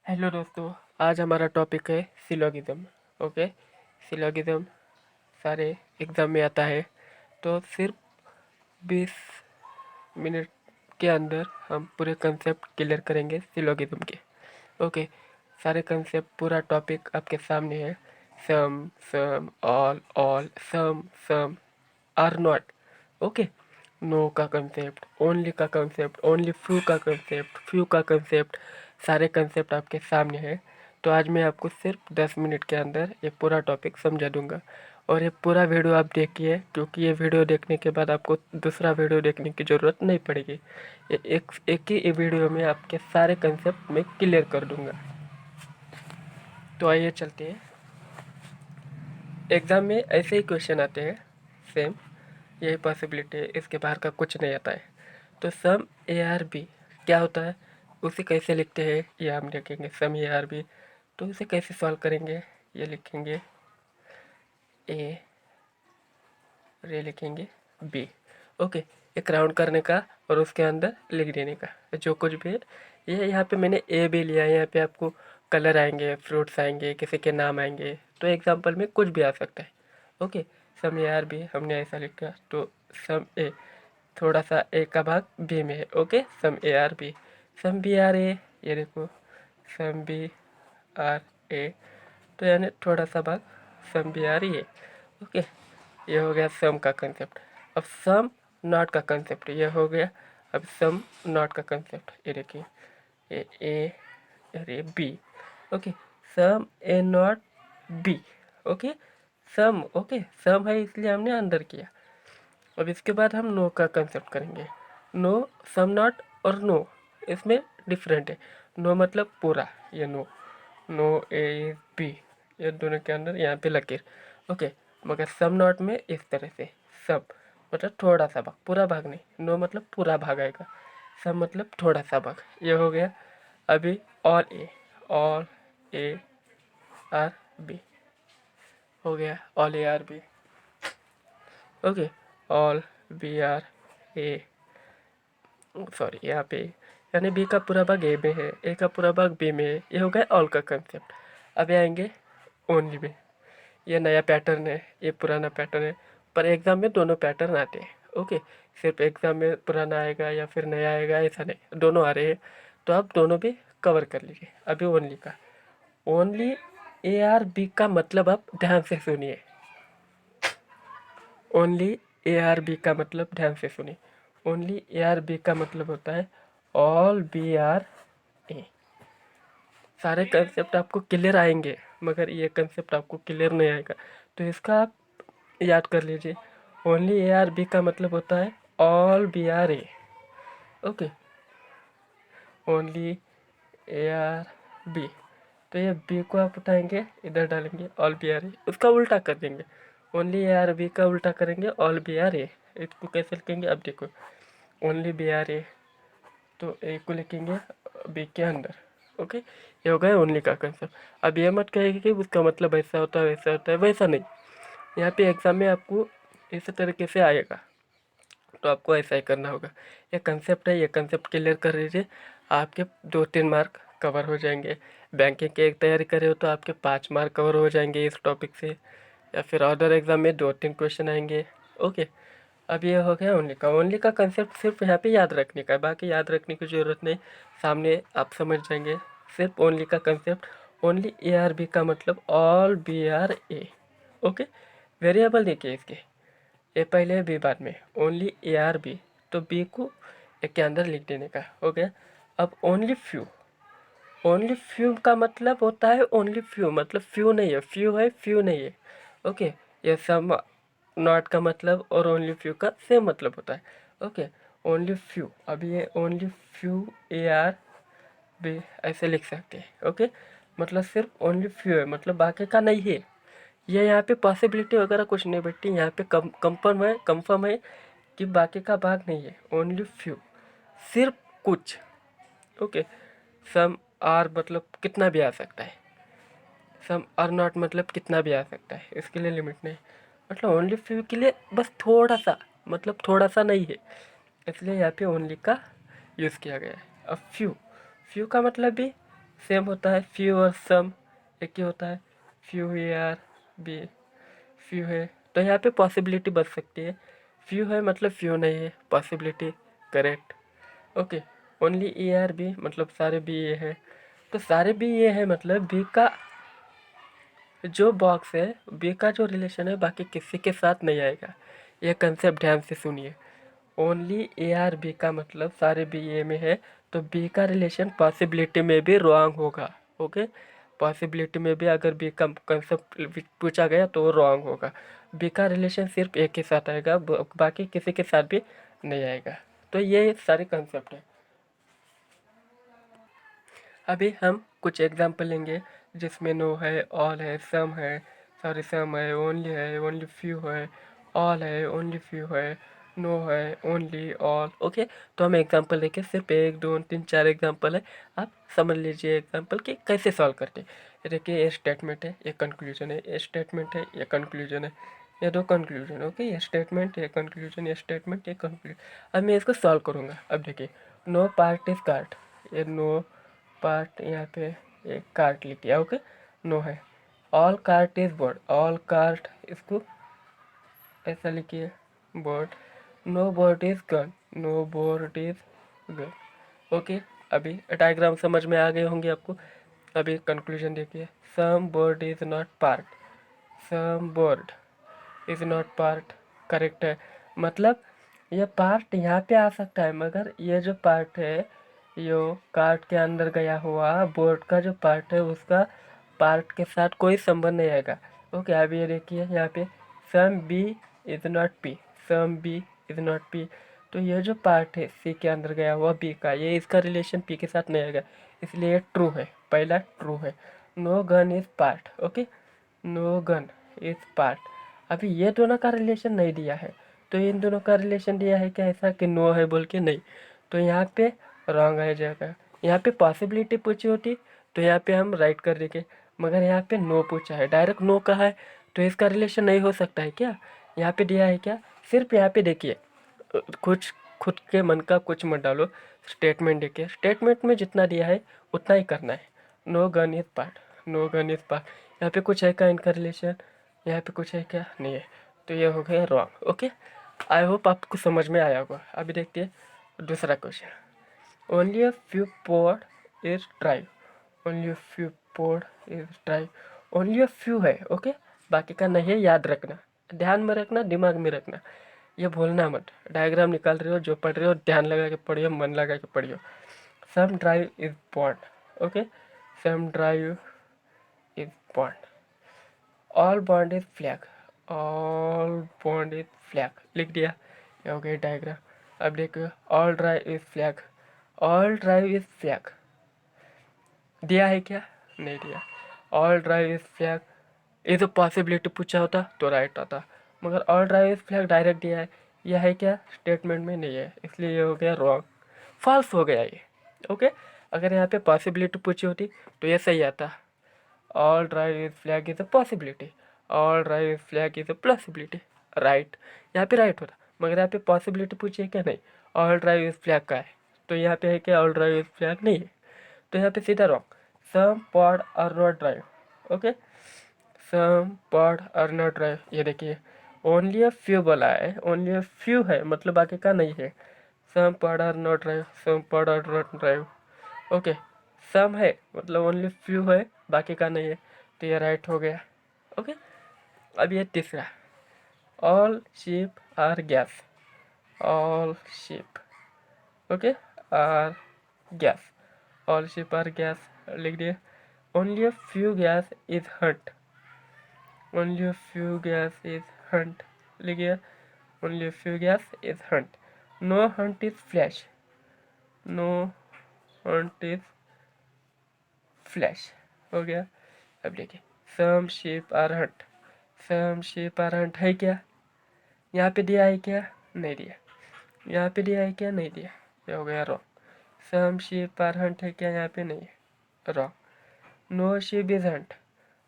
Hello दोस्तों, आज हमारा टॉपिक है सिलोगिज्म। ओके, सिलोगिज्म सारे एग्ज़ाम में आता है। तो सिर्फ 20 मिनट के अंदर हम पूरे कंसेप्ट क्लियर करेंगे सिलोगिज्म के। ओके, सारे कंसेप्ट पूरा टॉपिक आपके सामने है। Some some all some are not. Okay, no का कंसेप्ट, ओनली का कंसेप्ट, ओनली फ्यू का कंसेप्ट, फ्यू का कंसेप्ट, सारे कंसेप्ट आपके सामने है। तो आज मैं आपको सिर्फ 10 मिनट के अंदर ये पूरा टॉपिक समझा दूंगा। और ये पूरा वीडियो आप देखिए, क्योंकि ये वीडियो देखने के बाद आपको दूसरा वीडियो देखने की ज़रूरत नहीं पड़ेगी। ये एक ही वीडियो में आपके सारे कंसेप्ट मैं क्लियर कर दूंगा। तो आइए चलते हैं। एग्ज़ाम में ऐसे ही क्वेश्चन आते हैं, सेम यही पॉसिबिलिटी है, इसके बाहर का कुछ नहीं आता है। तो सम ए आर बी क्या होता है, उसे कैसे लिखते हैं ये हम देखेंगे। सम ए आर बी, तो इसे कैसे सॉल्व करेंगे, ये लिखेंगे ए, ये लिखेंगे बी। ओके, एक राउंड करने का और उसके अंदर लिख देने का जो कुछ भी है। ये यहाँ पे मैंने ए बी लिया है, यहाँ पे आपको कलर आएंगे, फ्रूट्स आएंगे, किसी के नाम आएंगे, तो एग्जाम्पल में कुछ भी आ सकता है। Okay, some A are B हमने ऐसा लिखा, तो सम ए थोड़ा सा ए का भाग बी में है। Okay, some A are B, some B are A, ये देखो सम बी आर ए, तो यानी थोड़ा सा भाग some B are A. Okay, ये हो गया सम का कंसेप्ट। अब सम नॉट का कंसेप्ट ये हो गया। अब सम नॉट का कंसेप्ट ये देखिए, A are B. Okay, some A not B. Okay, some, okay some है इसलिए हमने अंदर किया। अब इसके बाद हम नो का कंसेप्ट करेंगे। नो, सम नॉट और नो इसमें डिफरेंट है। नो मतलब पूरा, ये नो, नो ए बी, ये दोनों के अंदर यहाँ पे लकीर। ओके, मगर सम नॉट में इस तरह से, सब मतलब थोड़ा सा भाग, पूरा भाग नहीं। नो मतलब पूरा भाग आएगा, सब मतलब थोड़ा सा भाग, ये हो गया। अभी ऑल ए आर बी हो गया, all A are B. Okay, all B are A, sorry यहाँ पे यानी बी का पूरा भाग ए में है, ए का पूरा भाग बी में है, ये हो गया ऑल का कंसेप्ट। अब आएंगे ओनली में। ये नया पैटर्न है, ये पुराना पैटर्न है, पर एग्ज़ाम में दोनों पैटर्न आते हैं। ओके, सिर्फ एग्ज़ाम में पुराना आएगा या फिर नया आएगा ऐसा नहीं, दोनों आ रहे हैं। तो आप दोनों भी कवर कर लीजिए। अभी ओनली का, ओनली ए आर बी का मतलब आप ध्यान से सुनिए। ओनली ए आर बी का मतलब ध्यान से सुनिए। ओनली ए आर बी का मतलब होता है ऑल बी आर ए। सारे कंसेप्ट आपको क्लियर आएंगे, मगर ये कंसेप्ट आपको क्लियर नहीं आएगा, तो इसका आप याद कर लीजिए। ओनली ए आर बी का मतलब होता है all B are A. Okay, only A are B, तो ये बी को आप उठाएंगे, इधर डालेंगे, ऑल बी आर ए, उसका उल्टा कर देंगे। ओनली ए आर बी का उल्टा करेंगे ऑल बी आर ए। इसको कैसे लिखेंगे, अब देखो, ओनली बी आर ए, तो ए को लिखेंगे बी के अंदर। ओके, ये हो गया ओनली का कंसेप्ट। अब ये मत कहेंगे कि उसका मतलब ऐसा होता है वैसा होता है, वैसा नहीं। यहाँ पे एग्ज़ाम में आपको इस तरीके से आएगा, तो आपको ऐसा ही करना होगा। ये कंसेप्ट है, ये कंसेप्ट क्लियर कर लीजिए, आपके 2-3 मार्क कवर हो जाएंगे। बैंकिंग की एक तैयारी करे हो तो आपके 5 मार्क कवर हो जाएंगे इस टॉपिक से, या फिर अदर एग्ज़ाम में 2-3 क्वेश्चन आएंगे। ओके, अब ये हो गया ओनली का। ओनली का कंसेप्ट सिर्फ यहाँ पे याद रखने का है, बाकी याद रखने की ज़रूरत नहीं, सामने आप समझ जाएंगे। सिर्फ ओनली का concept, only A are B का मतलब all B are A. Okay, variable देखिए इसके, ए पहले बी बाद में, ओनली ए आर बी, तो बी को ए के अंदर लिख देने का हो गया। अब ओनली फ्यू, ओनली फ्यू का मतलब होता है ओनली फ्यू, मतलब फ्यू नहीं है, फ्यू है फ्यू नहीं है। ओके, ये सब नॉट का मतलब और ओनली फ्यू का सेम मतलब होता है। ओके, ओनली फ्यू, अब ये only few A are B ऐसे लिख सकते हैं। ओके, मतलब सिर्फ ओनली फ्यू है, मतलब बाकी का नहीं है। ये यहाँ पे पॉसिबिलिटी वगैरह कुछ नहीं बैठती, यहाँ पे कंफर्म है कि बाकी का भाग नहीं है, ओनली फ्यू, सिर्फ कुछ। ओके, सम आर मतलब कितना भी आ सकता है, सम आर नॉट मतलब कितना भी आ सकता है, इसके लिए लिमिट नहीं। मतलब ओनली फ्यू के लिए बस थोड़ा सा, मतलब थोड़ा सा नहीं है, इसलिए यहाँ पे ओनली का यूज़ किया गया है। अब फ्यू, फ्यू का मतलब भी सेम होता है फ्यू और सम एक ही होता है। Few A are be few है तो यहाँ पे पॉसिबिलिटी बच सकती है। फ्यू है मतलब फ्यू नहीं है, possibility correct. Okay, only A are B मतलब सारे बी ए है, तो सारे बी ए है मतलब बी का जो बॉक्स है, बी का जो रिलेशन है बाकी किसी के साथ नहीं आएगा। ये कंसेप्ट ध्यान से सुनिए। ओनली ए आर बी का मतलब सारे बी ए में है, तो बी का रिलेशन पॉसिबिलिटी में भी रॉन्ग होगा। ओके, पॉसिबिलिटी में भी अगर बी का कंसेप्ट पूछा गया तो वो रॉन्ग होगा। बी का रिलेशन सिर्फ एक के साथ आएगा, बाकी किसी के साथ भी नहीं आएगा। तो ये सारे कंसेप्ट है। अभी हम कुछ एग्जांपल लेंगे जिसमें नो है, ऑल है, सम है, सॉरी सम है, ओनली फ्यू है, ऑल है, ओनली फ्यू है, नो है, ओनली, ऑल। ओके, तो हम एग्जांपल लेके सिर्फ एक दो तीन चार एग्जांपल है, आप समझ लीजिए एग्जांपल कि कैसे सॉल्व करते हैं। ये देखिए, ये स्टेटमेंट है, ये कंक्लूजन है, ये स्टेटमेंट है, ये कंक्लूजन है, ये दो कंक्लूजन। ओके, ये स्टेटमेंट, ये कंक्लूजन, ये स्टेटमेंट, ये कंक्लूजन। अब मैं इसको सॉल्व करूँगा। अब देखिए, नो पार्ट इज कार्ड, ये नो पार्ट यहाँ पे एक कार्ट लिख दिया। ओके, नो है। All cart is board, all cart इसको ऐसा लिखिए board. No board is gun, no board is gun. Okay, अभी डायग्राम समझ में आ गए होंगे आपको। अभी कंक्लूजन देखिए, some board is not part, some board is not part correct है। मतलब ये पार्ट यहाँ पे आ सकता है, मगर ये जो पार्ट है यो कार्ट के अंदर गया हुआ बोर्ड का जो पार्ट है उसका पार्ट के साथ कोई संबंध नहीं आएगा। ओके, अभी ये देखिए यहाँ पे some B is not P, some B is not P. तो ये जो पार्ट है सी के अंदर गया हुआ बी का, ये इसका रिलेशन पी के साथ नहीं आएगा, इसलिए ये ट्रू है, पहला ट्रू है। No gun is part, okay, no gun is part. अभी ये दोनों का रिलेशन नहीं दिया है, तो इन दोनों का रिलेशन दिया है क्या ऐसा कि नो है बोल के, नहीं। तो यहाँ पे रॉन्ग आ जाएगा। यहाँ पे पॉसिबिलिटी पूछी होती तो यहाँ पे हम राइट कर देंगे, मगर यहाँ पे नो पूछा है, डायरेक्ट नो कहा है, तो इसका रिलेशन नहीं हो सकता है क्या। यहाँ पे दिया है क्या, सिर्फ यहाँ पे देखिए, कुछ खुद के मन का कुछ मत डालो। स्टेटमेंट देखिए, स्टेटमेंट में जितना दिया है उतना ही करना है। No gun is part, no gun is part. यहाँ पे कुछ है क्या इनका रिलेशन, यहाँ पे कुछ है क्या, नहीं है, तो ये हो गया रॉन्ग। ओके, आई होप आपको समझ में आया होगा। अभी देखते हैं दूसरा question. Only a few pod is drive, only a few pod is drive. Only a few है, ओके, बाकी का नहीं है, याद रखना, ध्यान में रखना, दिमाग में रखना, ये भूलना मत। डायग्राम निकाल रहे हो, जो पढ़ रहे हो ध्यान लगा के पढ़ियो, मन लगा के पढ़ियो। Some drive is bond, okay, some drive is bond. All bond is flag, all bond is flag लिख दिया, ये हो गया डायग्राम। अब देखो, all drive is flag, all drive is flag दिया है क्या, नहीं दिया। ऑल ड्राइव इज फ्लैग, ये तो पॉसिबिलिटी पूछा होता तो राइट आता, मगर all drive is flag direct दिया है, यह है क्या, स्टेटमेंट में नहीं है, इसलिए ये हो गया रॉन्ग, फॉल्स हो गया ये। ओके, अगर यहाँ पे पॉसिबिलिटी पूछी होती तो ये सही आता। All drive is flag is a possibility, all drive is flag is a possibility, right, यहाँ पे राइट होता, मगर यहाँ पे पॉसिबिलिटी पूछी है क्या, नहीं। ऑल ड्राइव इज फ्लैग का है, तो यहाँ पे है क्या, ऑल ड्राइव इज फ्लैग नहीं है, तो यहाँ पे सीधा wrong. Some pod are not drive, okay, some pod are not drive, ये देखिए ओनली अ फ्यू बोला है, ओनली अ फ्यू है मतलब बाकी का नहीं है। Some pod are not drive, some pod are not drive. Okay, some है मतलब ओनली फ्यू है, बाकी का नहीं है, तो ये राइट हो गया। ओके, अब ये तीसरा, all ship are gas, all ship, okay, are gas, all ship are gas लिख दिए। Only a few gas is hunt, only a few gas is hunt लिख दिया, only a few gas is hunt. No hunt is flash, no hunt is flash हो गया। अब देखिए, some sheep are hunt, some sheep are hunt है क्या, यहाँ पे दिया है क्या, नहीं दिया, यहाँ पे दिया है क्या, नहीं दिया, ये हो गया wrong. Some sheep are hunt है क्या, यहाँ पे नहीं है, wrong. No sheep is hunt,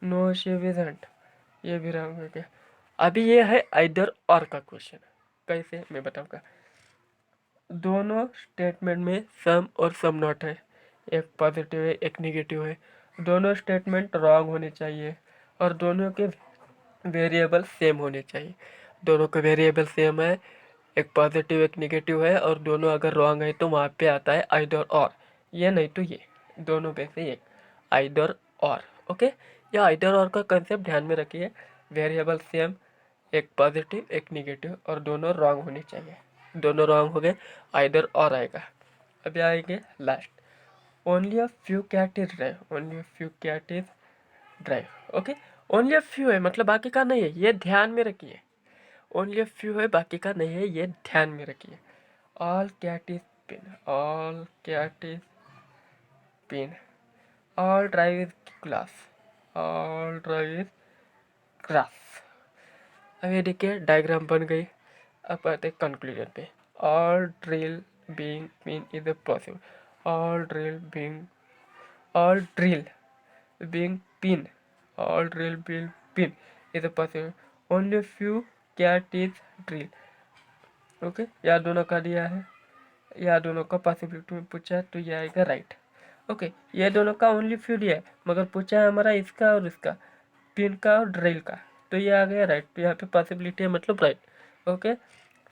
no sheep is hunt, ये भी रॉन्ग हो गया। अभी ये है आइदर और का क्वेश्चन, कैसे मैं बताऊँगा। दोनों स्टेटमेंट में सम और सम नॉट है, एक पॉजिटिव है एक निगेटिव है। दोनों स्टेटमेंट रॉन्ग होने चाहिए और दोनों के वेरिएबल सेम होने चाहिए। दोनों के वेरिएबल सेम है, एक पॉजिटिव एक निगेटिव है, और दोनों अगर रॉन्ग है तो वहाँ पे आता है आइदर और, ये नहीं तो ये, दोनों में से एक, आइदर और। ओके, ये आइदर और का कंसेप्ट ध्यान में रखिए। वेरिएबल सेम, एक पॉजिटिव एक निगेटिव, और दोनों रॉन्ग होने चाहिए। दोनों रॉन्ग हो गए, आइदर और आएगा। अभी आएंगे last, only a few cat is drive, only a few cat is drive. Okay, only a few है मतलब बाकी का नहीं है, ये ध्यान में रखिए। ओनली अ फ्यू है बाकी का नहीं है, ये ध्यान में रखिए। All cat is pin, all cat is pin, all drive is glass, all drive is grass. अब ये देखिए डायग्राम बन गई। अब आते हैं कंक्लूजन पे। All drill being pin is a possible, all drill being, all drill being pin, all drill being pin is a possible, only few cat is drill। Okay, या दोनों का दिया है, या दोनों का पॉसिबिलिटी में पूछा है तो ये आएगा राइट। ओके, ये दोनों का ओनली फ्यू दिया है मगर पूछा है हमारा इसका और इसका, पिन का और ड्रिल का, तो ये आ गया राइट। तो यहाँ पे पॉसिबिलिटी है मतलब right. Okay,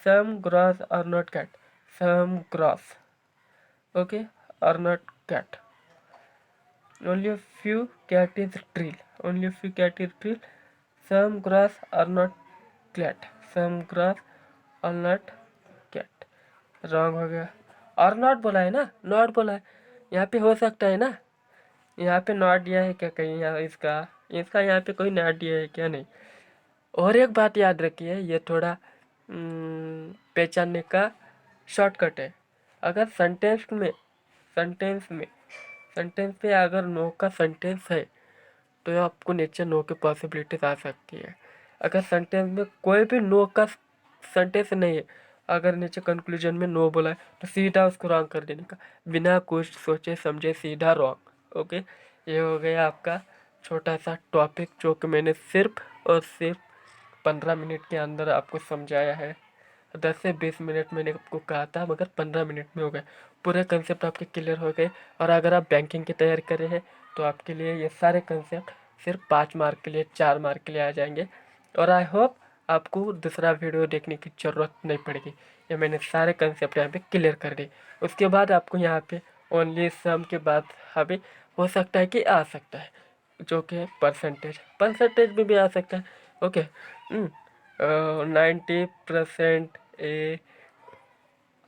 some gross are not cat, some gross, okay, are not cat, only a few cat is drill, only a few cat is drill, some grass are not cat, some grass are not cat। Wrong हो गया, और not बोला है ना, not बोला है, यहाँ पे हो सकता है ना, यहाँ पे नॉट दिया है क्या कहीं, यहाँ इसका इसका यहाँ पे कोई नॉट दिया है क्या, नहीं। और एक बात याद रखिए, ये थोड़ा पहचानने का शॉर्टकट है। अगर सेंटेंस में सेंटेंस पे अगर नो का सेंटेंस है तो आपको नीचे नो की पॉसिबिलिटीज आ सकती है। अगर सेंटेंस में कोई भी नो का सेंटेंस नहीं है, अगर नीचे कंक्लूजन में नो बोला है तो सीधा उसको रॉन्ग कर देने का, बिना कुछ सोचे समझे सीधा रॉन्ग। ओके, ये हो गया आपका छोटा सा टॉपिक जो कि मैंने सिर्फ और सिर्फ 15 मिनट के अंदर आपको समझाया है। 10 से 20 मिनट मैंने आपको कहा था मगर 15 मिनट में हो गए, पूरे कंसेप्ट आपके क्लियर हो गए। और अगर आप बैंकिंग की तैयारी कर रहे हैं तो आपके लिए ये सारे कंसेप्ट सिर्फ 5 मार्क के लिए 4 मार्क के लिए आ जाएंगे। और आई होप आपको दूसरा वीडियो देखने की ज़रूरत नहीं पड़ेगी, ये मैंने सारे कंसेप्ट यहाँ पे क्लियर कर दिए। उसके बाद आपको यहाँ पे ओनली सम के बाद अभी हो सकता है कि आ सकता है जो कि परसेंटेज में भी आ सकता है। Okay, 90%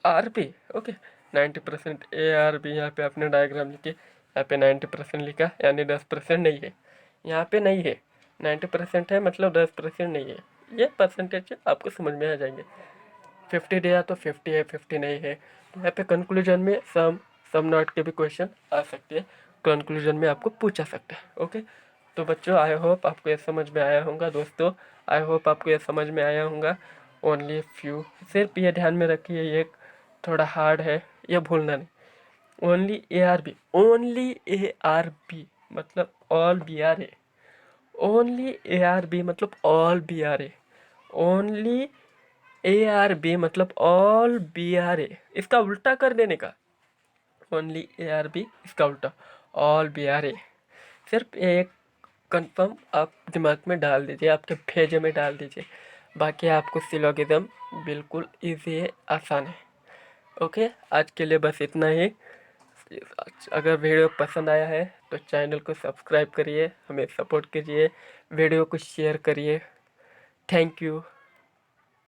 ARB। ओके, 90% ARB, यहाँ पे आपने डायग्राम लिखी, यहाँ पे 90% लिखा यानी 10% नहीं है, यहाँ पे नहीं है। 90% है मतलब 10% नहीं है, ये परसेंटेज आपको समझ में आ जाएंगे। 50 दिया तो 50 है, 50 नहीं है। तो यहाँ पे कंक्लूजन में सम नॉट के भी क्वेश्चन आ सकते हैं, कंक्लूजन में आपको पूछा सकता है। ओके, तो बच्चों आई होप आपको ये समझ में आया होगा। दोस्तों आई होप आपको ये समझ में आया होगा। ओनली फ्यू, सिर्फ ये ध्यान में रखिए, ये थोड़ा हार्ड है, ये भूलना नहीं। ओनली ARB मतलब ऑल BRA, ओनली ARB मतलब ऑल BRA, ओनली ARB मतलब ऑल BRA, इसका उल्टा कर देने का, ओनली ARB इसका उल्टा ऑल BRA। सिर्फ एक कंफर्म आप दिमाग में डाल दीजिए, आपके भेजे में डाल दीजिए, बाकी आपको सिलोगिज्म बिल्कुल इजी है, आसान है। ओके, आज के लिए बस इतना ही। अगर वीडियो पसंद आया है तो चैनल को सब्सक्राइब करिए, हमें सपोर्ट कीजिए, वीडियो को शेयर करिए। Thank you.